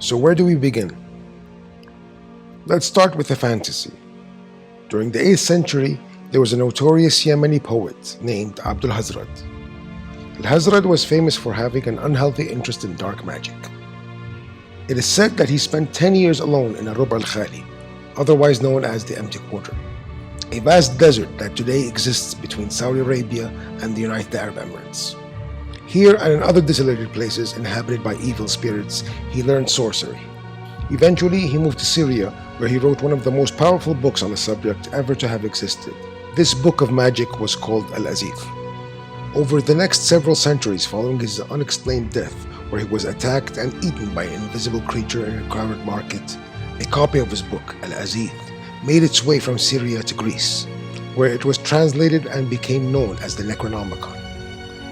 So where do we begin? Let's start with a fantasy. During the 8th century, there was a notorious Yemeni poet named Abdul Alhazred. Alhazred was famous for having an unhealthy interest in dark magic. It is said that he spent 10 years alone in a Rub al-Khali, otherwise known as the Empty Quarter, a vast desert that today exists between Saudi Arabia and the United Arab Emirates. Here and in other desolated places inhabited by evil spirits, he learned sorcery. Eventually, he moved to Syria, where he wrote one of the most powerful books on the subject ever to have existed. This book of magic was called Al-Azeeth. Over the next several centuries following his unexplained death, where he was attacked and eaten by an invisible creature in a crowded market, a copy of his book, Al-Azeeth, made its way from Syria to Greece, where it was translated and became known as the Necronomicon.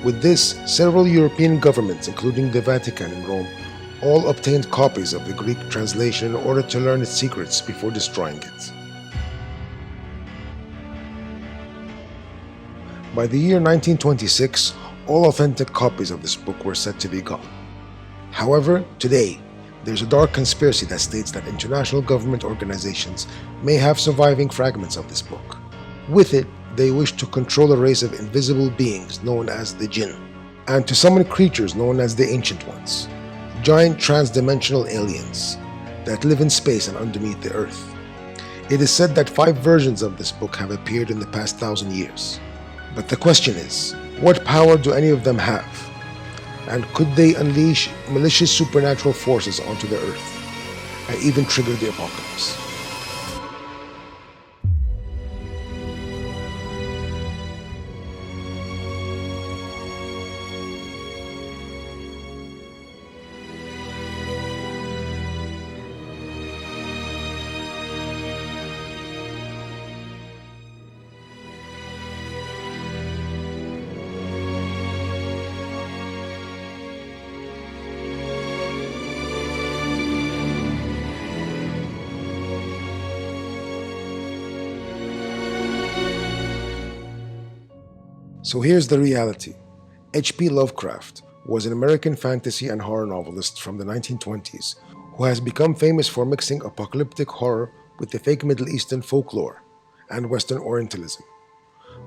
With this, several European governments, including the Vatican and Rome, all obtained copies of the Greek translation in order to learn its secrets before destroying it. By the year 1926, all authentic copies of this book were said to be gone. However, today, there's a dark conspiracy that states that international government organizations may have surviving fragments of this book. With it, they wish to control a race of invisible beings known as the djinn, and to summon creatures known as the Ancient Ones, giant trans-dimensional aliens that live in space and underneath the earth. It is said that 5 versions of this book have appeared in the past 1,000 years. But the question is, what power do any of them have? And could they unleash malicious supernatural forces onto the earth, and even trigger the apocalypse? So here's the reality. HP Lovecraft was an American fantasy and horror novelist from the 1920s who has become famous for mixing apocalyptic horror with the fake Middle Eastern folklore and Western Orientalism.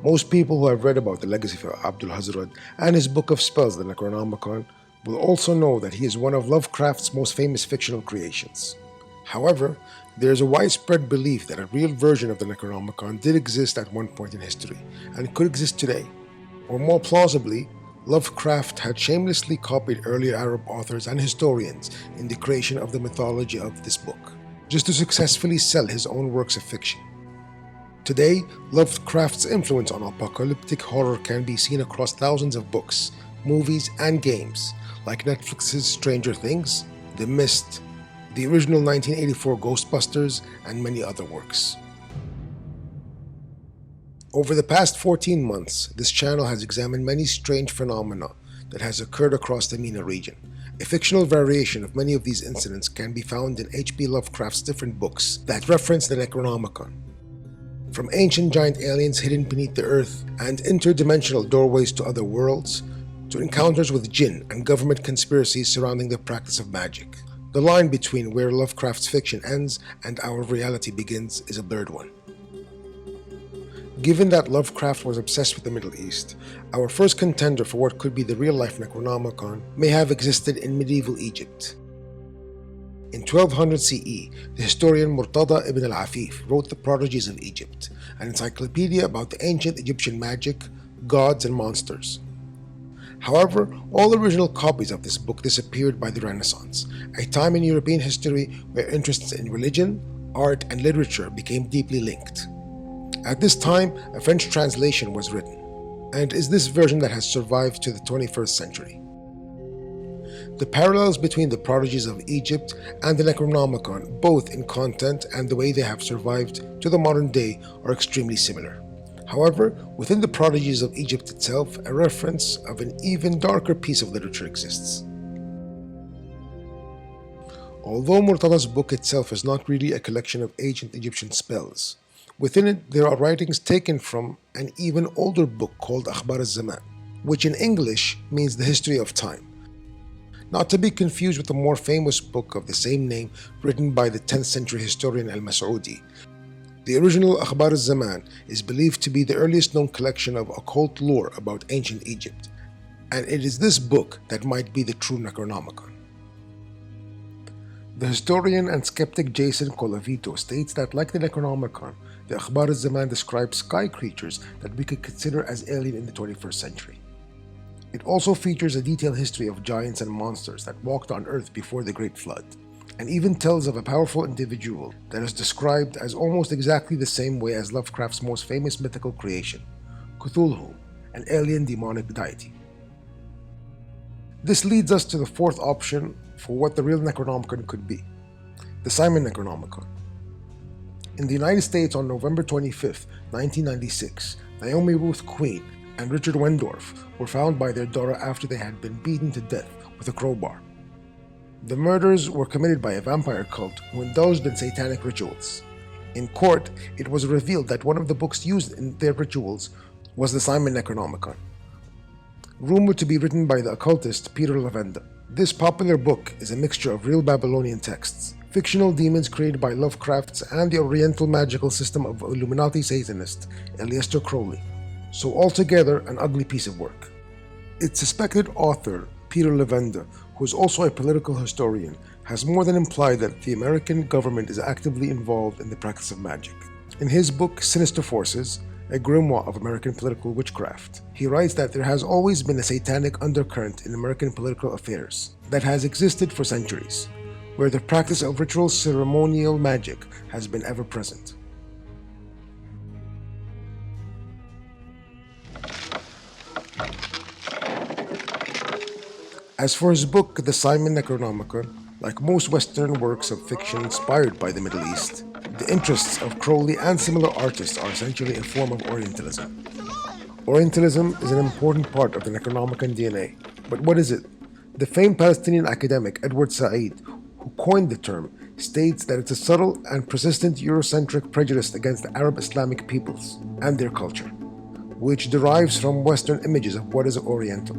Most people who have read about the legacy of Abdul Alhazred and his book of spells, the Necronomicon, will also know that he is one of Lovecraft's most famous fictional creations. However, there is a widespread belief that a real version of the Necronomicon did exist at one point in history and could exist today. Or more plausibly, Lovecraft had shamelessly copied earlier Arab authors and historians in the creation of the mythology of this book, just to successfully sell his own works of fiction. Today, Lovecraft's influence on apocalyptic horror can be seen across thousands of books, movies, and games, like Netflix's Stranger Things, The Mist, the original 1984 Ghostbusters, and many other works. Over the past 14 months, this channel has examined many strange phenomena that has occurred across the MENA region. A fictional variation of many of these incidents can be found in HP Lovecraft's different books that reference the Necronomicon. From ancient giant aliens hidden beneath the earth and interdimensional doorways to other worlds, to encounters with jinn and government conspiracies surrounding the practice of magic. The line between where Lovecraft's fiction ends and our reality begins is a blurred one. Given that Lovecraft was obsessed with the Middle East, our first contender for what could be the real-life Necronomicon may have existed in medieval Egypt. In 1200 CE, the historian Murtada ibn al-Afif wrote The Prodigies of Egypt, an encyclopedia about the ancient Egyptian magic, gods, and monsters. However, all original copies of this book disappeared by the Renaissance, a time in European history where interests in religion, art, and literature became deeply linked. At this time, a French translation was written, and is this version that has survived to the 21st century. The parallels between the Prodigies of Egypt and the Necronomicon, both in content and the way they have survived to the modern day, are extremely similar. However, within the Prodigies of Egypt itself, a reference of an even darker piece of literature exists. Although Murtada's book itself is not really a collection of ancient Egyptian spells, within it there are writings taken from an even older book called Akhbar al-zaman, which in English means the history of time. not to be confused with the more famous book of the same name written by the 10th century historian al-Mas'udi. The original Akhbar al-Zaman is believed to be the earliest known collection of occult lore about ancient Egypt, and it is this book that might be the true Necronomicon. The historian and skeptic Jason Colavito states that, like the Necronomicon, the Akhbar al-Zaman describes sky creatures that we could consider as alien in the 21st century. It also features a detailed history of giants and monsters that walked on Earth before the Great Flood, and even tells of a powerful individual that is described as almost exactly the same way as Lovecraft's most famous mythical creation, Cthulhu, an alien demonic deity. This leads us to the fourth option for what the real Necronomicon could be, the Simon Necronomicon. In the United States on November 25, 1996, Naomi Ruth Queen and Richard Wendorf were found by their daughter after they had been beaten to death with a crowbar. The murders were committed by a vampire cult who indulged in satanic rituals. In court, it was revealed that one of the books used in their rituals was the Simon Necronomicon, rumored to be written by the occultist Peter Levenda. This popular book is a mixture of real Babylonian texts, fictional demons created by Lovecraft's, and the Oriental magical system of Illuminati Satanist Aleister Crowley. So altogether, an ugly piece of work. Its suspected author, Peter Levenda, who is also a political historian, has more than implied that the American government is actively involved in the practice of magic. In his book, Sinister Forces, a grimoire of American political witchcraft, he writes that there has always been a satanic undercurrent in American political affairs that has existed for centuries, where the practice of ritual ceremonial magic has been ever present. As for his book, The Simon Necronomicon, like most Western works of fiction inspired by the Middle East, the interests of Crowley and similar artists are essentially a form of Orientalism. Orientalism is an important part of the Necronomicon DNA, but what is it? The famed Palestinian academic Edward Said, who coined the term, states that it's a subtle and persistent Eurocentric prejudice against the Arab Islamic peoples and their culture, which derives from Western images of what is Oriental,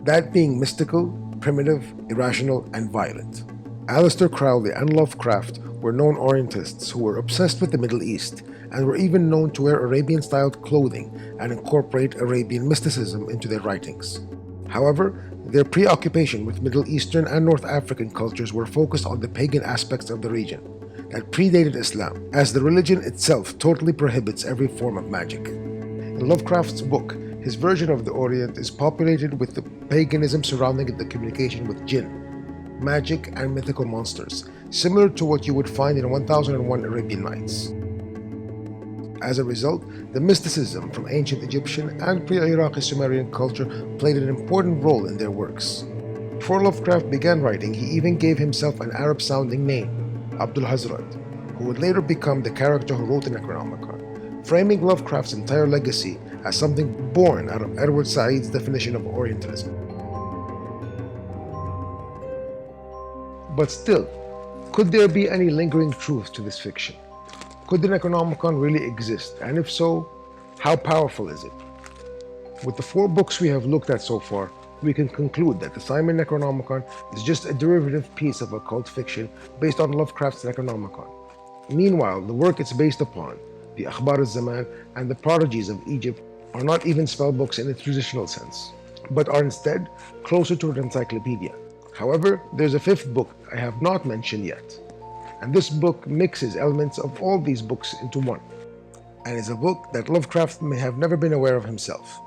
that being mystical, primitive, irrational, and violent. Aleister Crowley and Lovecraft were known Orientalists who were obsessed with the Middle East and were even known to wear Arabian-styled clothing and incorporate Arabian mysticism into their writings. However, their preoccupation with Middle Eastern and North African cultures were focused on the pagan aspects of the region that predated Islam, as the religion itself totally prohibits every form of magic. In Lovecraft's book, his version of the Orient is populated with the paganism surrounding the communication with djinn, magic, and mythical monsters, similar to what you would find in 1001 Arabian Nights. As a result, the mysticism from ancient Egyptian and pre-Iraqi Sumerian culture played an important role in their works. Before Lovecraft began writing, he even gave himself an Arab-sounding name, Abdul Alhazred, who would later become the character who wrote the Necronomicon, framing Lovecraft's entire legacy as something born out of Edward Said's definition of Orientalism. But still, could there be any lingering truth to this fiction? Could the Necronomicon really exist? And if so, how powerful is it? With the 4 books we have looked at so far, we can conclude that the Simon Necronomicon is just a derivative piece of occult fiction based on Lovecraft's Necronomicon. Meanwhile, the work it's based upon, the Akhbar al-Zaman and the Prodigies of Egypt, are not even spellbooks in its traditional sense, but are instead closer to an encyclopedia. However, there's a 5th book I have not mentioned yet, and this book mixes elements of all these books into one, and is a book that Lovecraft may have never been aware of himself.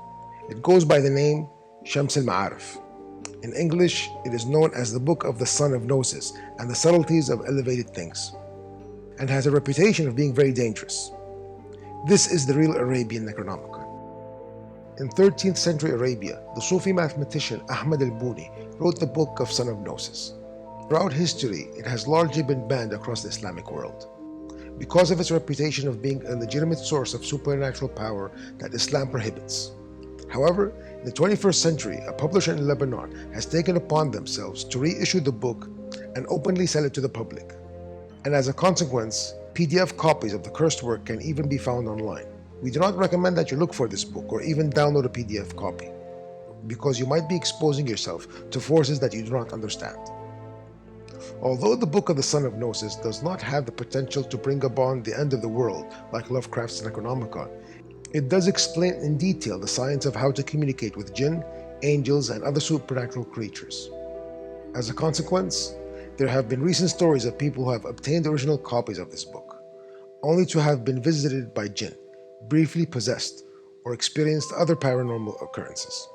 It goes by the name Shams Ma Arif. In English, it is known as the Book of the Sun of Gnosis and the Subtleties of Elevated Things, and has a reputation of being very dangerous. This is the real Arabian Necronomicon. In 13th century Arabia, the Sufi mathematician Ahmed al-Buni wrote the Book of Sun of Gnosis. Throughout history, it has largely been banned across the Islamic world because of its reputation of being a legitimate source of supernatural power that Islam prohibits. However, in the 21st century, a publisher in Lebanon has taken upon themselves to reissue the book and openly sell it to the public. And as a consequence, PDF copies of the cursed work can even be found online. We do not recommend that you look for this book or even download a PDF copy. because you might be exposing yourself to forces that you do not understand. Although the Book of the Son of Gnosis does not have the potential to bring about the end of the world like Lovecraft's Necronomicon, it does explain in detail the science of how to communicate with jinn, angels, and other supernatural creatures. As a consequence, there have been recent stories of people who have obtained original copies of this book, only to have been visited by jinn, briefly possessed, or experienced other paranormal occurrences.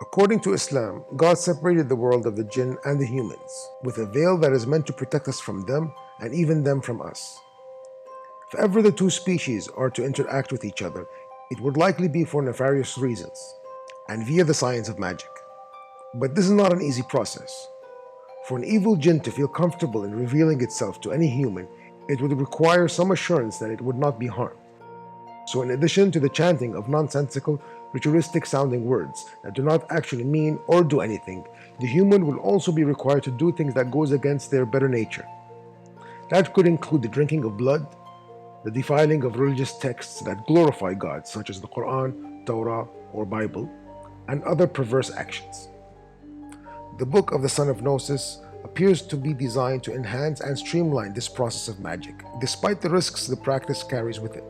According to Islam, God separated the world of the jinn and the humans with a veil that is meant to protect us from them and even them from us. If ever the two species are to interact with each other, it would likely be for nefarious reasons and via the science of magic. But this is not an easy process. For an evil jinn to feel comfortable in revealing itself to any human, it would require some assurance that it would not be harmed. So in addition to the chanting of nonsensical, ritualistic sounding words that do not actually mean or do anything, the human will also be required to do things that goes against their better nature. That could include the drinking of blood, the defiling of religious texts that glorify God, such as the Quran, Torah, or Bible, and other perverse actions. The Book of the Son of Gnosis appears to be designed to enhance and streamline this process of magic, despite the risks the practice carries with it.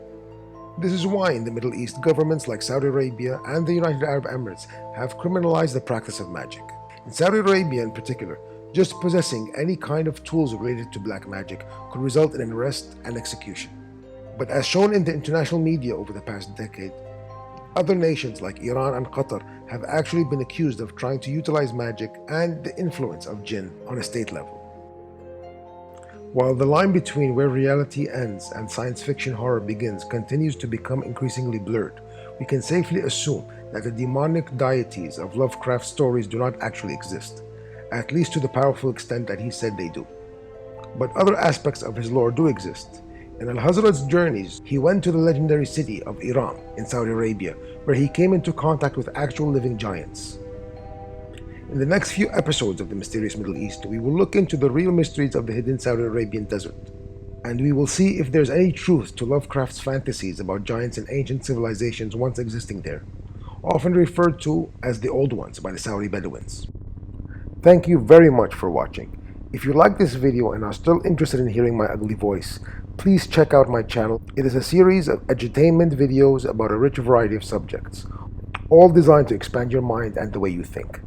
This is why in the Middle East, governments like Saudi Arabia and the United Arab Emirates have criminalized the practice of magic. In Saudi Arabia in particular, just possessing any kind of tools related to black magic could result in an arrest and execution. But as shown in the international media over the past decade, other nations like Iran and Qatar have actually been accused of trying to utilize magic and the influence of jinn on a state level. While the line between where reality ends and science fiction horror begins continues to become increasingly blurred, we can safely assume that the demonic deities of Lovecraft's stories do not actually exist, at least to the powerful extent that he said they do. But other aspects of his lore do exist. In Alhazred's journeys, he went to the legendary city of Iram in Saudi Arabia, where he came into contact with actual living giants. In the next few episodes of the Mysterious Middle East, we will look into the real mysteries of the hidden Saudi Arabian desert, and we will see if there's any truth to Lovecraft's fantasies about giants and ancient civilizations once existing there, often referred to as the Old Ones by the Saudi Bedouins. Thank you very much for watching. If you like this video and are still interested in hearing my ugly voice, please check out my channel. It is a series of edutainment videos about a rich variety of subjects, all designed to expand your mind and the way you think.